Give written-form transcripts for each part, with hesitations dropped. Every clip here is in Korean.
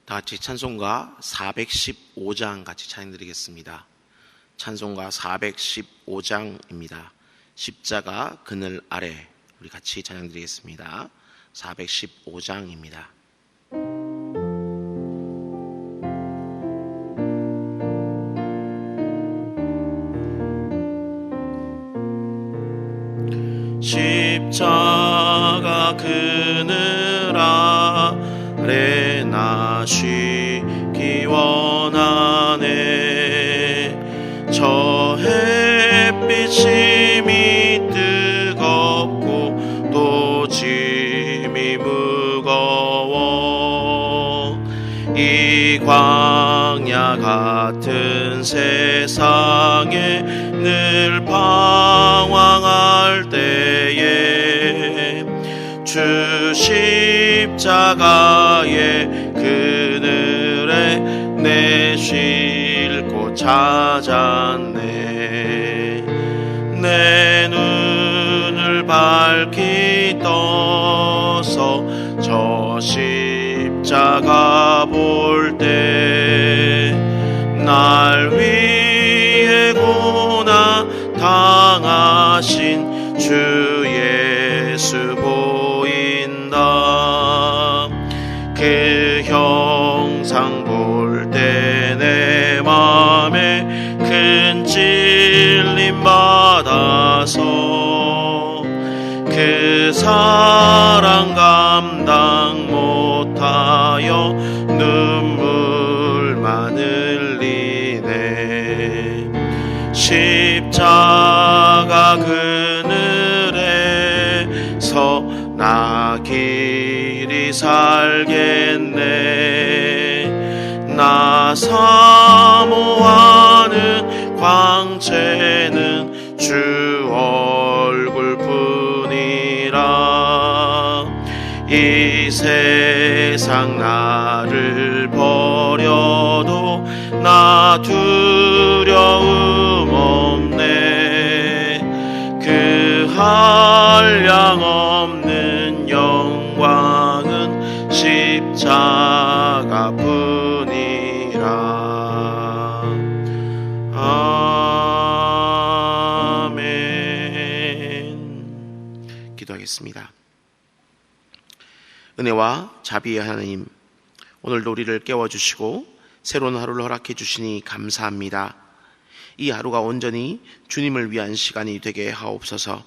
다 같이 찬송가 415장 같이 찬양드리겠습니다. 찬송가 415장입니다. 십자가 그늘 아래, 우리 같이 찬양드리겠습니다. 415장입니다. 십자가 그늘 아래 나 쉬기 원하네. 저 햇빛이 뜨겁고 또 짐이 무거워. 이 광야 같은 세상에 늘 방황할 때에 주 십자가의 그늘에 내 쉴 곳 찾았네. 내 눈을 밝히 떠서 저 십자가 볼 때 날 위해 고난 당하신 주 예수 보인다. 그 형상 볼 때 내 맘에 큰 찔림 받아서 그 사랑 감당 못하여 눈물만 흘리네. 십자가 그늘에서 나 길이 살겠네. 나 사모하는 광채는 주 얼굴뿐이라. 이 세상 나를 버려도 나 두려움 없네. 그 한량 없는 영광은 십자가 뿐이라. 아멘. 기도하겠습니다. 은혜와 자비의 하나님, 오늘도 우리를 깨워주시고 새로운 하루를 허락해 주시니 감사합니다. 이 하루가 온전히 주님을 위한 시간이 되게 하옵소서.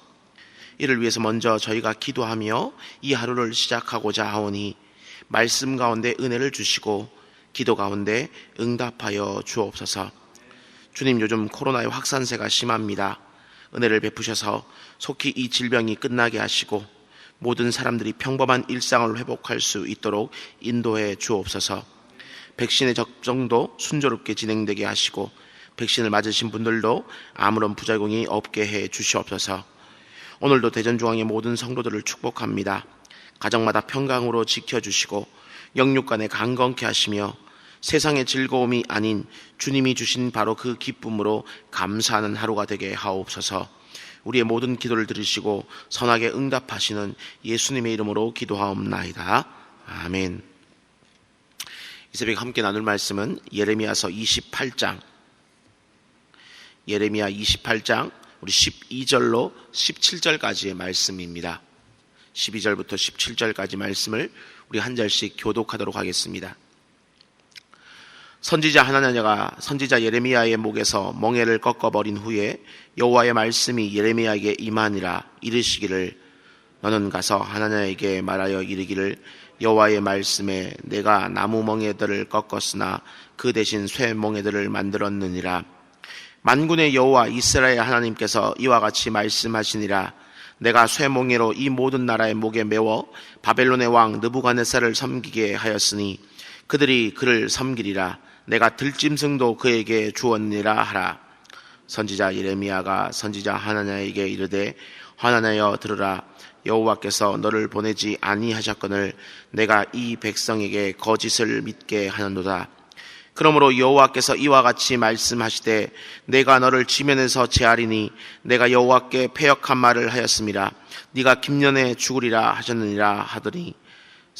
이를 위해서 먼저 저희가 기도하며 이 하루를 시작하고자 하오니 말씀 가운데 은혜를 주시고 기도 가운데 응답하여 주옵소서. 주님, 요즘 코로나의 확산세가 심합니다. 은혜를 베푸셔서 속히 이 질병이 끝나게 하시고 모든 사람들이 평범한 일상을 회복할 수 있도록 인도해 주옵소서. 백신의 접종도 순조롭게 진행되게 하시고 백신을 맞으신 분들도 아무런 부작용이 없게 해 주시옵소서. 오늘도 대전중앙의 모든 성도들을 축복합니다. 가정마다 평강으로 지켜주시고 영육간에 강건케 하시며 세상의 즐거움이 아닌 주님이 주신 바로 그 기쁨으로 감사하는 하루가 되게 하옵소서. 우리의 모든 기도를 들으시고 선하게 응답하시는 예수님의 이름으로 기도하옵나이다. 아멘. 이 새벽 함께 나눌 말씀은 예레미야서 28장, 예레미야 28장 우리 12절로 17절까지의 말씀입니다. 12절부터 17절까지 말씀을 우리 한 절씩 교독하도록 하겠습니다. 선지자 하나냐가 선지자 예레미야의 목에서 멍에를 꺾어버린 후에 여호와의 말씀이 예레미야에게 임하니라. 이르시기를 너는 가서 하나냐에게 말하여 이르기를 여호와의 말씀에 내가 나무 멍에들을 꺾었으나 그 대신 쇠 멍에들을 만들었느니라. 만군의 여호와 이스라엘 하나님께서 이와 같이 말씀하시니라. 내가 쇠 멍에로 이 모든 나라의 목에 메워 바벨론의 왕 느부갓네살을 섬기게 하였으니 그들이 그를 섬기리라. 내가 들짐승도 그에게 주었느니라 하라. 선지자 예레미야가 선지자 하나냐에게 이르되 하나냐여 들으라. 여호와께서 너를 보내지 아니하셨거늘 내가 이 백성에게 거짓을 믿게 하는도다. 그러므로 여호와께서 이와 같이 말씀하시되 내가 너를 지면에서 제하리니 내가 여호와께 패역한 말을 하였음이라. 네가 김년에 죽으리라 하셨느니라 하더니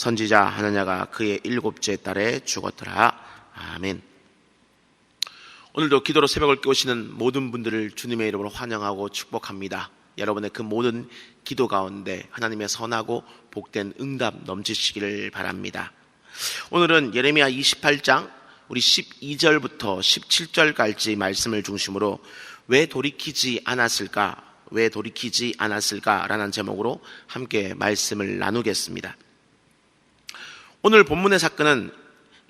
선지자 하나냐가 그의 7째 달에 죽었더라. 아멘. 오늘도 기도로 새벽을 깨우시는 모든 분들을 주님의 이름으로 환영하고 축복합니다. 여러분의 그 모든 기도 가운데 하나님의 선하고 복된 응답 넘치시기를 바랍니다. 오늘은 예레미야 28장 우리 12절부터 17절까지 말씀을 중심으로 왜 돌이키지 않았을까? 왜 돌이키지 않았을까라는 제목으로 함께 말씀을 나누겠습니다. 오늘 본문의 사건은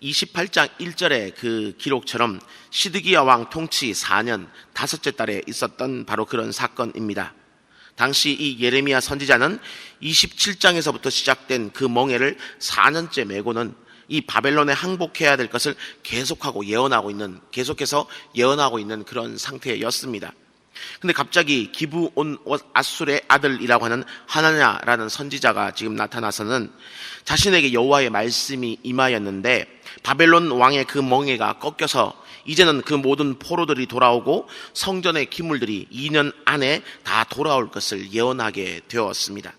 28장 1절의 그 기록처럼 시드기야 왕 통치 4년 5째 달에 있었던 바로 그런 사건입니다. 당시 이 예레미야 선지자는 27장에서부터 시작된 그 멍에를 4년째 메고는 이 바벨론에 항복해야 될 것을 계속해서 예언하고 있는 그런 상태였습니다. 근데 갑자기 기브온 아술의 아들이라고 하는 하나냐라는 선지자가 지금 나타나서는 자신에게 여호와의 말씀이 임하였는데 바벨론 왕의 그 멍에가 꺾여서 이제는 그 모든 포로들이 돌아오고 성전의 기물들이 2년 안에 다 돌아올 것을 예언하게 되었습니다.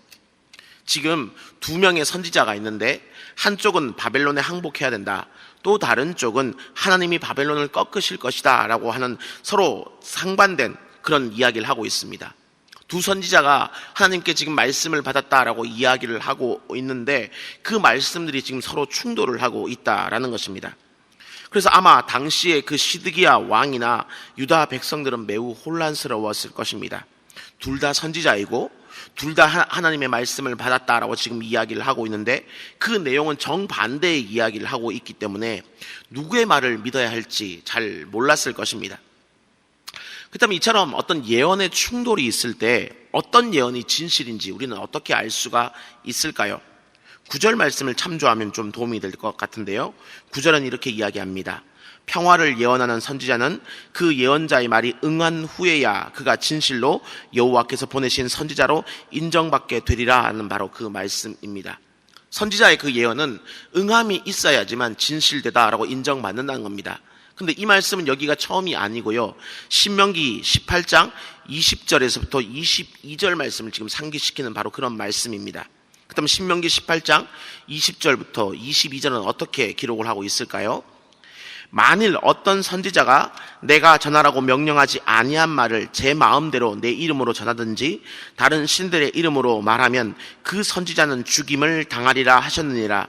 지금 2명의 선지자가 있는데 한쪽은 바벨론에 항복해야 된다. 또 다른 쪽은 하나님이 바벨론을 꺾으실 것이다 라고 하는 서로 상반된 그런 이야기를 하고 있습니다. 두 선지자가 하나님께 지금 말씀을 받았다라고 이야기를 하고 있는데 그 말씀들이 지금 서로 충돌을 하고 있다라는 것입니다. 그래서 아마 당시에 그 시드기야 왕이나 유다 백성들은 매우 혼란스러웠을 것입니다. 둘 다 선지자이고 둘 다 하나님의 말씀을 받았다라고 지금 이야기를 하고 있는데 그 내용은 정반대의 이야기를 하고 있기 때문에 누구의 말을 믿어야 할지 잘 몰랐을 것입니다. 그렇다면 이처럼 어떤 예언의 충돌이 있을 때 어떤 예언이 진실인지 우리는 어떻게 알 수가 있을까요? 9절 말씀을 참조하면 좀 도움이 될 것 같은데요. 9절은 이렇게 이야기합니다. 평화를 예언하는 선지자는 그 예언자의 말이 응한 후에야 그가 진실로 여호와께서 보내신 선지자로 인정받게 되리라 하는 바로 그 말씀입니다. 선지자의 그 예언은 응함이 있어야지만 진실되다라고 인정받는다는 겁니다. 근데 이 말씀은 여기가 처음이 아니고요. 신명기 18장 20절에서부터 22절 말씀을 지금 상기시키는 바로 그런 말씀입니다. 그다음 신명기 18장 20절부터 22절은 어떻게 기록을 하고 있을까요? 만일 어떤 선지자가 내가 전하라고 명령하지 아니한 말을 제 마음대로 내 이름으로 전하든지 다른 신들의 이름으로 말하면 그 선지자는 죽임을 당하리라 하셨느니라.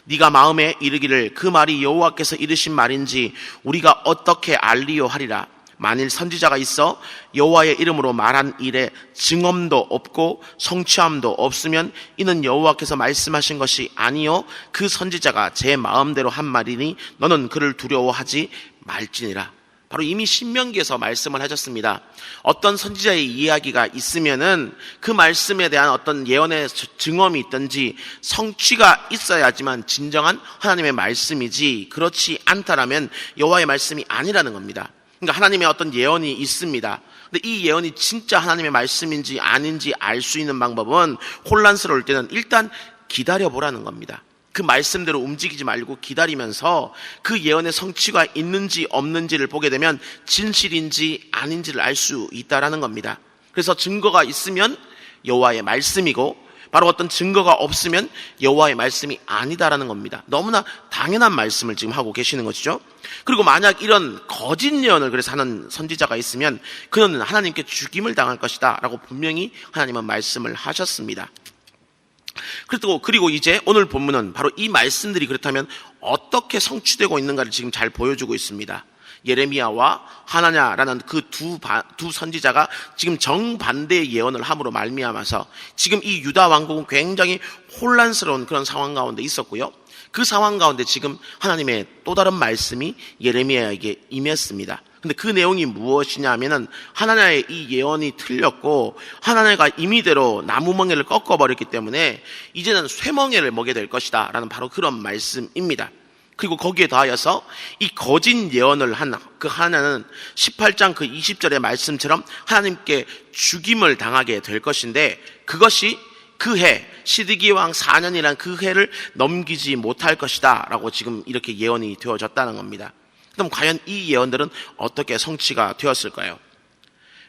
네가 마음에 이르기를 그 말이 여호와께서 이르신 말인지 우리가 어떻게 알리요 하리라. 만일 선지자가 있어 여호와의 이름으로 말한 일에 증언도 없고 성취함도 없으면 이는 여호와께서 말씀하신 것이 아니요 그 선지자가 제 마음대로 한 말이니 너는 그를 두려워하지 말지니라. 바로 이미 신명기에서 말씀을 하셨습니다. 어떤 선지자의 이야기가 있으면은 그 말씀에 대한 어떤 예언의 증언이 있든지 성취가 있어야지만 진정한 하나님의 말씀이지 그렇지 않다라면 여호와의 말씀이 아니라는 겁니다. 그러니까 하나님의 어떤 예언이 있습니다. 근데 이 예언이 진짜 하나님의 말씀인지 아닌지 알 수 있는 방법은 혼란스러울 때는 일단 기다려보라는 겁니다. 그 말씀대로 움직이지 말고 기다리면서 그 예언의 성취가 있는지 없는지를 보게 되면 진실인지 아닌지를 알 수 있다라는 겁니다. 그래서 증거가 있으면 여호와의 말씀이고 바로 어떤 증거가 없으면 여호와의 말씀이 아니다라는 겁니다. 너무나 당연한 말씀을 지금 하고 계시는 것이죠. 그리고 만약 이런 거짓 예언을 그래서 하는 선지자가 있으면 그는 하나님께 죽임을 당할 것이다 라고 분명히 하나님은 말씀을 하셨습니다. 그리고 이제 오늘 본문은 바로 이 말씀들이 그렇다면 어떻게 성취되고 있는가를 지금 잘 보여주고 있습니다. 예레미야와 하나냐라는 그 두 선지자가 지금 정반대의 예언을 함으로 말미암아서 지금 이 유다 왕국은 굉장히 혼란스러운 그런 상황 가운데 있었고요. 그 상황 가운데 지금 하나님의 또 다른 말씀이 예레미야에게 임했습니다. 근데 그 내용이 무엇이냐 하면은 하나냐의 이 예언이 틀렸고 하나냐가 임의대로 나무멍에를 꺾어버렸기 때문에 이제는 쇠멍에를 먹게 될 것이다 라는 바로 그런 말씀입니다. 그리고 거기에 더하여서 이 거짓 예언을 한 그 하나는 18장 그 20절의 말씀처럼 하나님께 죽임을 당하게 될 것인데 그것이 그 해 시드기 왕 4년이란 그 해를 넘기지 못할 것이다 라고 지금 이렇게 예언이 되어졌다는 겁니다. 그럼 과연 이 예언들은 어떻게 성취가 되었을까요?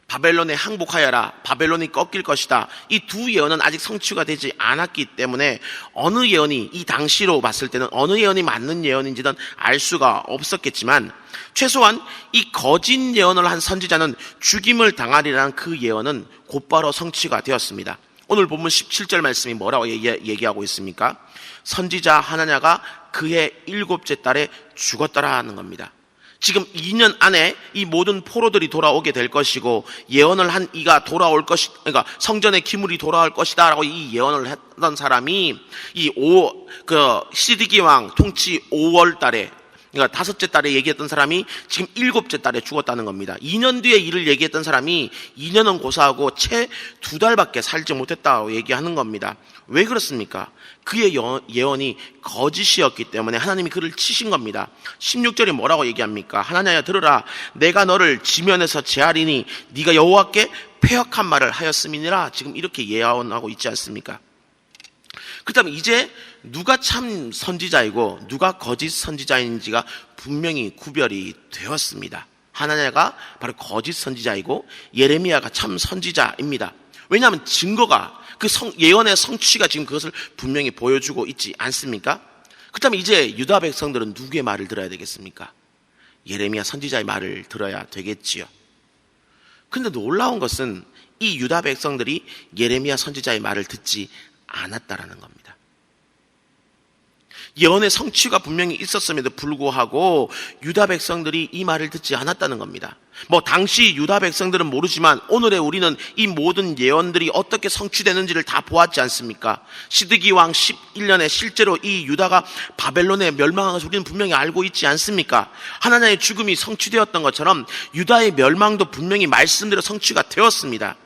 바벨론에 항복하여라, 바벨론이 꺾일 것이다. 이 두 예언은 아직 성취가 되지 않았기 때문에 어느 예언이, 이 당시로 봤을 때는 어느 예언이 맞는 예언인지는 알 수가 없었겠지만, 최소한 이 거짓 예언을 한 선지자는 죽임을 당하리라는 그 예언은 곧바로 성취가 되었습니다. 오늘 본문 17절 말씀이 뭐라고 얘기하고 있습니까? 선지자 하나냐가 그해 7째 달에 죽었더라는 겁니다. 지금 2년 안에 이 모든 포로들이 돌아오게 될 것이고, 예언을 한 이가 돌아올 것이, 그러니까 성전의 기물이 돌아올 것이다 라고 이 예언을 했던 사람이 시드기 왕 통치 5월 달에, 그러니까 5째 달에 얘기했던 사람이 지금 7째 달에 죽었다는 겁니다. 2년 뒤에 일을 얘기했던 사람이 2년은 고사하고 채 2달밖에 살지 못했다고 얘기하는 겁니다. 왜 그렇습니까? 그의 예언이 거짓이었기 때문에 하나님이 그를 치신 겁니다. 16절에 뭐라고 얘기합니까? 하나냐야 들으라, 내가 너를 지면에서 제하리니 네가 여호와께 패역한 말을 하였음이니라. 지금 이렇게 예언하고 있지 않습니까? 그렇다면 이제 누가 참 선지자이고 누가 거짓 선지자인지가 분명히 구별이 되었습니다. 하나냐가 바로 거짓 선지자이고 예레미야가 참 선지자입니다. 왜냐하면 증거가, 그 예언의 성취가 지금 그것을 분명히 보여주고 있지 않습니까? 그렇다면 이제 유다 백성들은 누구의 말을 들어야 되겠습니까? 예레미야 선지자의 말을 들어야 되겠지요. 그런데 놀라운 것은 이 유다 백성들이 예레미야 선지자의 말을 듣지 않았다라는 겁니다. 예언의 성취가 분명히 있었음에도 불구하고 유다 백성들이 이 말을 듣지 않았다는 겁니다. 당시 유다 백성들은 모르지만 오늘의 우리는 이 모든 예언들이 어떻게 성취되는지를 다 보았지 않습니까? 시드기 왕 11년에 실제로 이 유다가 바벨론에 멸망한 것을 우리는 분명히 알고 있지 않습니까? 하나님의 죽음이 성취되었던 것처럼 유다의 멸망도 분명히 말씀대로 성취가 되었습니다.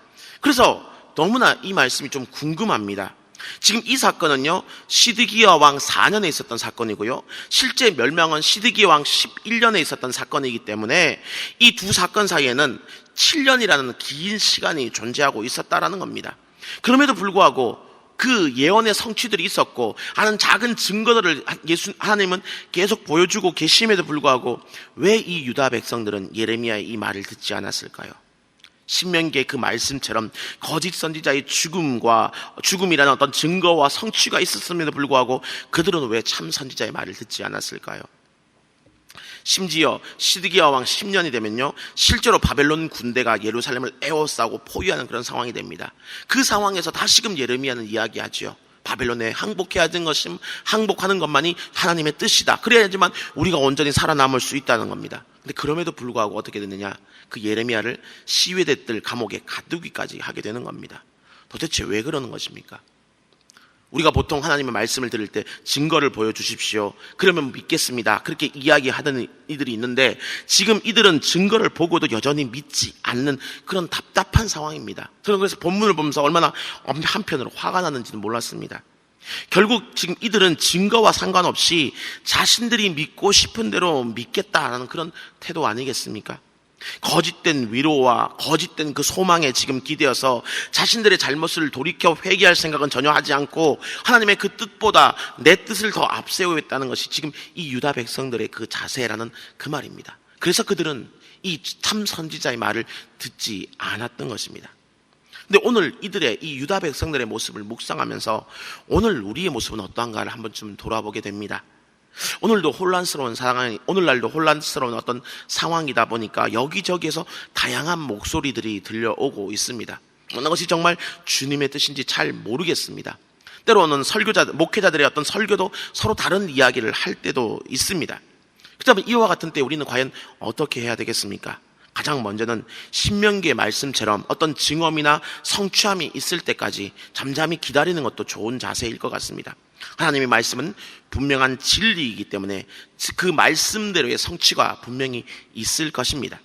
그래서 너무나 이 말씀이 좀 궁금합니다. 지금 이 사건은요, 시드기야 왕 4년에 있었던 사건이고요, 실제 멸망은 시드기야 왕 11년에 있었던 사건이기 때문에 이 두 사건 사이에는 7년이라는 긴 시간이 존재하고 있었다라는 겁니다. 그럼에도 불구하고 그 예언의 성취들이 있었고 하는 작은 증거들을 하나님은 계속 보여주고 계심에도 불구하고 왜 이 유다 백성들은 예레미야의 이 말을 듣지 않았을까요? 신명기의 그 말씀처럼 거짓 선지자의 죽음이라는 어떤 증거와 성취가 있었음에도 불구하고 그들은 왜 참 선지자의 말을 듣지 않았을까요? 심지어 시드기야 왕 10년이 되면요, 실제로 바벨론 군대가 예루살렘을 에워싸고 포위하는 그런 상황이 됩니다. 그 상황에서 다시금 예레미야는 이야기하지요. 바벨론에 항복해야 하는 항복하는 것만이 하나님의 뜻이다. 그래야지만 우리가 온전히 살아남을 수 있다는 겁니다. 근데 그럼에도 불구하고 어떻게 됐느냐? 그 예레미야를 시위대들 감옥에 가두기까지 하게 되는 겁니다. 도대체 왜 그러는 것입니까? 우리가 보통 하나님의 말씀을 들을 때 증거를 보여주십시오, 그러면 믿겠습니다, 그렇게 이야기하던 이들이 있는데 지금 이들은 증거를 보고도 여전히 믿지 않는 그런 답답한 상황입니다. 저는 그래서 본문을 보면서 얼마나 한편으로 화가 나는지는 몰랐습니다. 결국 지금 이들은 증거와 상관없이 자신들이 믿고 싶은 대로 믿겠다라는 그런 태도 아니겠습니까? 거짓된 위로와 거짓된 그 소망에 지금 기대어서 자신들의 잘못을 돌이켜 회개할 생각은 전혀 하지 않고 하나님의 그 뜻보다 내 뜻을 더 앞세우겠다는 것이 지금 이 유다 백성들의 그 자세라는 그 말입니다. 그래서 그들은 이 참 선지자의 말을 듣지 않았던 것입니다. 근데 오늘 이 유다 백성들의 모습을 묵상하면서 오늘 우리의 모습은 어떠한가를 한번 좀 돌아보게 됩니다. 오늘날도 혼란스러운 어떤 상황이다 보니까 여기저기에서 다양한 목소리들이 들려오고 있습니다. 어느 것이 정말 주님의 뜻인지 잘 모르겠습니다. 때로는 목회자들의 어떤 설교도 서로 다른 이야기를 할 때도 있습니다. 그렇다면 이와 같은 때 우리는 과연 어떻게 해야 되겠습니까? 가장 먼저는 신명기의 말씀처럼 어떤 증언이나 성취함이 있을 때까지 잠잠히 기다리는 것도 좋은 자세일 것 같습니다. 하나님의 말씀은 분명한 진리이기 때문에 그 말씀대로의 성취가 분명히 있을 것입니다.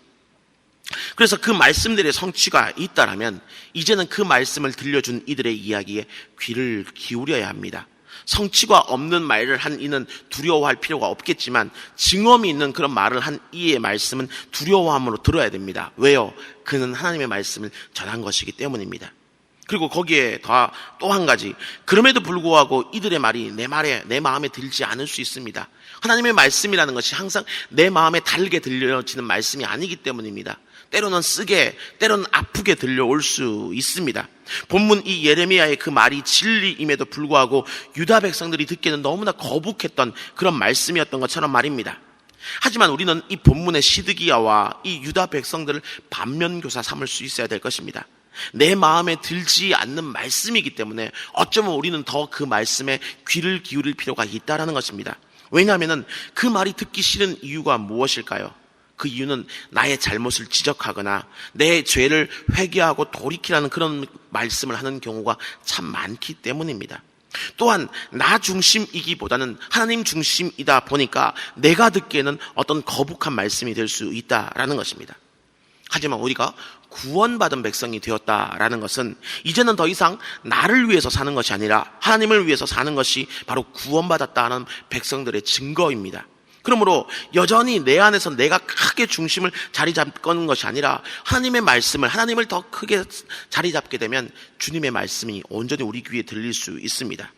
그래서 그 말씀대로의 성취가 있다라면 이제는 그 말씀을 들려준 이들의 이야기에 귀를 기울여야 합니다. 성취가 없는 말을 한 이는 두려워할 필요가 없겠지만 증언이 있는 그런 말을 한 이의 말씀은 두려워함으로 들어야 됩니다. 왜요? 그는 하나님의 말씀을 전한 것이기 때문입니다. 그리고 거기에 또 한 가지, 그럼에도 불구하고 이들의 말이 내 마음에 들지 않을 수 있습니다. 하나님의 말씀이라는 것이 항상 내 마음에 달게 들려지는 말씀이 아니기 때문입니다. 때로는 쓰게, 때로는 아프게 들려올 수 있습니다. 본문 이 예레미야의 그 말이 진리임에도 불구하고 유다 백성들이 듣기에는 너무나 거북했던 그런 말씀이었던 것처럼 말입니다. 하지만 우리는 이 본문의 시드기야와 이 유다 백성들을 반면교사 삼을 수 있어야 될 것입니다. 내 마음에 들지 않는 말씀이기 때문에 어쩌면 우리는 더 그 말씀에 귀를 기울일 필요가 있다는 것입니다. 왜냐하면 그 말이 듣기 싫은 이유가 무엇일까요? 그 이유는 나의 잘못을 지적하거나 내 죄를 회개하고 돌이키라는 그런 말씀을 하는 경우가 참 많기 때문입니다. 또한 나 중심이기보다는 하나님 중심이다 보니까 내가 듣기에는 어떤 거북한 말씀이 될 수 있다라는 것입니다. 하지만 우리가 구원받은 백성이 되었다라는 것은 이제는 더 이상 나를 위해서 사는 것이 아니라 하나님을 위해서 사는 것이 바로 구원받았다는 백성들의 증거입니다. 그러므로 여전히 내 안에서 내가 크게 중심을 자리 잡는 것이 아니라 하나님의 말씀을, 하나님을 더 크게 자리 잡게 되면 주님의 말씀이 온전히 우리 귀에 들릴 수 있습니다.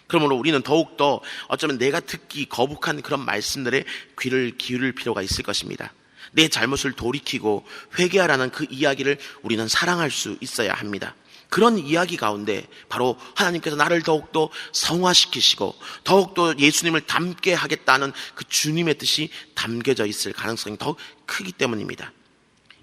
그러므로 우리는 더욱더 어쩌면 내가 듣기 거북한 그런 말씀들에 귀를 기울일 필요가 있을 것입니다. 내 잘못을 돌이키고 회개하라는 그 이야기를 우리는 사랑할 수 있어야 합니다. 그런 이야기 가운데 바로 하나님께서 나를 더욱더 성화시키시고 더욱더 예수님을 닮게 하겠다는 그 주님의 뜻이 담겨져 있을 가능성이 더 크기 때문입니다.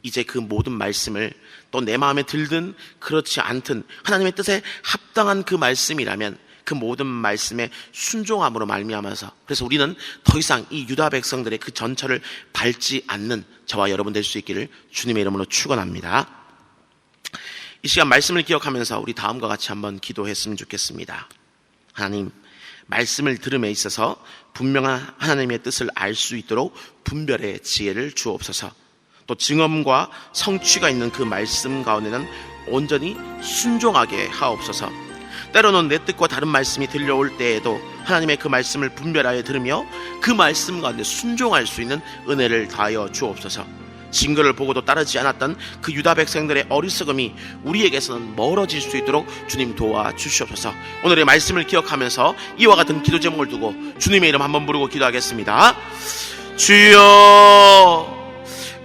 이제 그 모든 말씀을 또 내 마음에 들든 그렇지 않든 하나님의 뜻에 합당한 그 말씀이라면 그 모든 말씀에 순종함으로 말미암아서 그래서 우리는 더 이상 이 유다 백성들의 그 전철을 밟지 않는 저와 여러분 될 수 있기를 주님의 이름으로 축원합니다. 이 시간 말씀을 기억하면서 우리 다음과 같이 한번 기도했으면 좋겠습니다. 하나님, 말씀을 들음에 있어서 분명한 하나님의 뜻을 알 수 있도록 분별의 지혜를 주옵소서. 또 증언과 성취가 있는 그 말씀 가운데는 온전히 순종하게 하옵소서. 때로는 내 뜻과 다른 말씀이 들려올 때에도 하나님의 그 말씀을 분별하여 들으며 그 말씀 가운데 순종할 수 있는 은혜를 다하여 주옵소서. 증거를 보고도 따르지 않았던 그 유다 백성들의 어리석음이 우리에게서는 멀어질 수 있도록 주님 도와주시옵소서. 오늘의 말씀을 기억하면서 이와 같은 기도 제목을 두고 주님의 이름 한번 부르고 기도하겠습니다. 주여,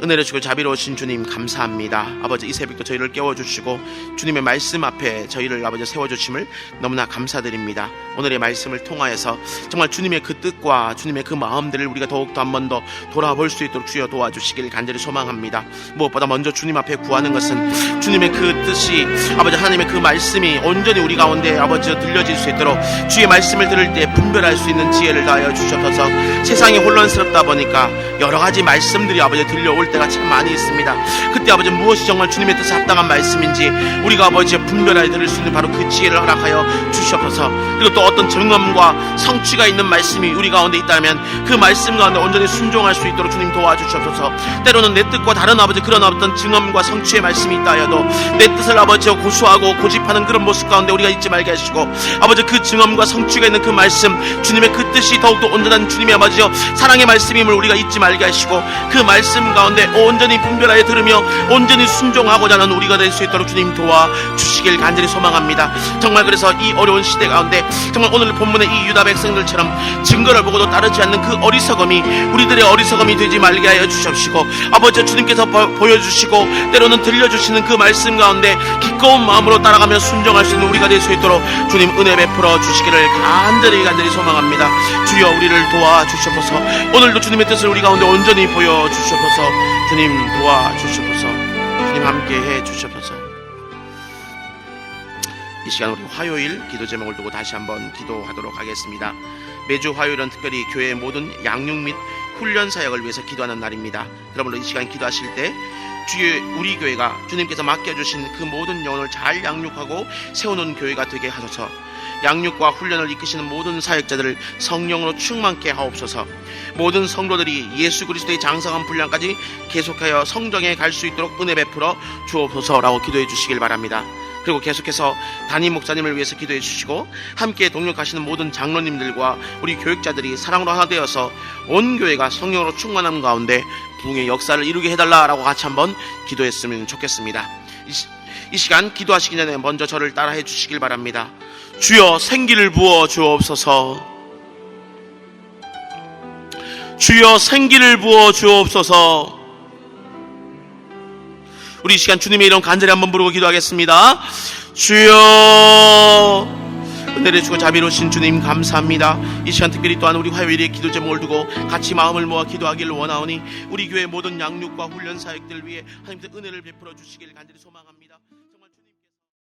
은혜를 주고 자비로우신 주님 감사합니다. 아버지, 이 새벽도 저희를 깨워주시고 주님의 말씀 앞에 저희를 아버지 세워주심을 너무나 감사드립니다. 오늘의 말씀을 통하여서 정말 주님의 그 뜻과 주님의 그 마음들을 우리가 더욱더 한 번 더 돌아볼 수 있도록 주여 도와주시길 간절히 소망합니다. 무엇보다 먼저 주님 앞에 구하는 것은 주님의 그 뜻이 아버지 하나님의 그 말씀이 온전히 우리 가운데 아버지 들려질 수 있도록 주의 말씀을 들을 때 분별할 수 있는 지혜를 다하여 주셔서 세상이 혼란스럽다 보니까 여러 가지 말씀들이 아버지 들려올 때가 참 많이 있습니다. 그때 아버지 무엇이 정말 주님의 뜻에 합당한 말씀인지 우리가 아버지 분별하여 들을 수 있는 바로 그 지혜를 허락하여 주시옵소서. 그리고 또 어떤 증언과 성취가 있는 말씀이 우리 가운데 있다면 그 말씀 가운데 온전히 순종할 수 있도록 주님 도와주시옵소서. 때로는 내 뜻과 다른 아버지 그런 어떤 증언과 성취의 말씀이 있다 하여도 내 뜻을 아버지 고수하고 고집하는 그런 모습 가운데 우리가 있지 말게 하시고 아버지 그 증언과 성취가 있는 그 말씀 주님의 그 뜻이 더욱더 온전한 주님의 아버지여 사랑의 말씀임을 우리가 잊지 말게 하시고 그 말씀 가운데 온전히 분별하여 들으며 온전히 순종하고자 하는 우리가 될 수 있도록 주님 도와주시길 간절히 소망합니다. 정말 그래서 이 어려운 시대 가운데 정말 오늘 본문의 이 유다 백성들처럼 증거를 보고도 따르지 않는 그 어리석음이 우리들의 어리석음이 되지 말게 하여 주시옵시고 아버지 주님께서 보여주시고 때로는 들려주시는 그 말씀 가운데 기꺼운 마음으로 따라가며 순종할 수 있는 우리가 될 수 있도록 주님 은혜 베풀어 주시기를 간절히 소망합니다. 주여 우리를 도와주시옵소서. 오늘도 주님의 뜻을 우리 가운데 온전히 보여주시옵소서. 주님 도와주시옵소서. 주님 함께해 주시옵소서. 이 시간 우리 화요일 기도 제목을 두고 다시 한번 기도하도록 하겠습니다. 매주 화요일은 특별히 교회의 모든 양육 및 훈련 사역을 위해서 기도하는 날입니다. 그러므로 이 시간 기도하실 때 주의 우리 교회가 주님께서 맡겨주신 그 모든 영혼을 잘 양육하고 세우는 교회가 되게 하소서. 양육과 훈련을 이끄시는 모든 사역자들을 성령으로 충만케 하옵소서. 모든 성도들이 예수 그리스도의 장성한 분량까지 계속하여 성정에 갈 수 있도록 은혜 베풀어 주옵소서라고 기도해 주시길 바랍니다. 그리고 계속해서 담임 목사님을 위해서 기도해 주시고 함께 동력하시는 모든 장로님들과 우리 교육자들이 사랑으로 하나 되어서 온 교회가 성령으로 충만함 가운데 부흥의 역사를 이루게 해달라라고 같이 한번 기도했으면 좋겠습니다. 이 시간 기도하시기 전에 먼저 저를 따라해 주시길 바랍니다. 주여 생기를 부어 주옵소서. 주여 생기를 부어 주옵소서. 우리 이 시간 주님의 이름 간절히 한번 부르고 기도하겠습니다. 주여, 은혜를 주고 자비로우신 주님 감사합니다. 이 시간 특별히 또한 우리 화요일에 기도 제목을 두고 같이 마음을 모아 기도하기를 원하오니 우리 교회 모든 양육과 훈련 사역들 위해 하나님께서 은혜를 베풀어 주시길 간절히 소망합니다. 정말